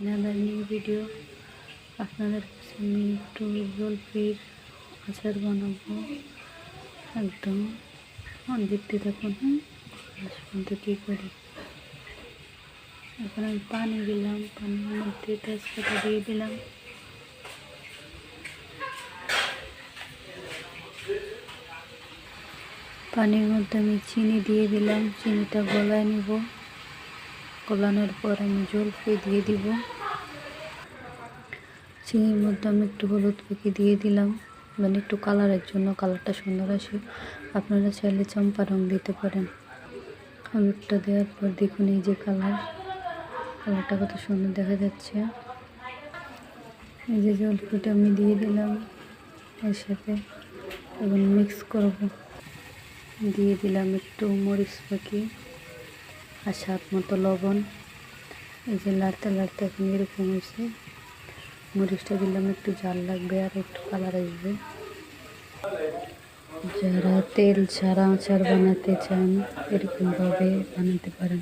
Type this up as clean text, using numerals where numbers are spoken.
another new video. আপনাদের কাছে আমি একটু জলফির আচার বানাবো একদম দেখতে থাকুন। শুনতে কী করি। এখন আমি পানি দিলাম, পানির মধ্যে তেজপাতা দিয়ে দিলাম, পানির মধ্যে আমি চিনি দিয়ে দিলাম, চিনিটা গলায় নিব। গলানোর পর আমি জলফি দিয়ে দিব। চিনির মধ্যে আমি একটু হলুদ পাখি দিয়ে দিলাম, মানে একটু কালারের জন্য, কালারটা সুন্দর আসে। আপনারা চাইলে চম্পা রং দিতে পারেন। হলুদটা দেওয়ার পর দেখুন এই যে কালারটা কত সুন্দর দেখা যাচ্ছে। এই যে জলফিটা আমি দিয়ে দিলাম এর সাথে, এবং মিক্স করব। দিয়ে দিলাম একটু মরিচ পাখি আর স্বাদ মতো লবণ। এই যে লাড়তে লাড়তে এখন এরকম হয়েছে। মরিচটা দিলাম, একটু ঝাল লাগবে আর একটু কালার আসবে। যারা তেল ছাড়া আচার বানাতে চান এরকমভাবে বানাতে পারেন।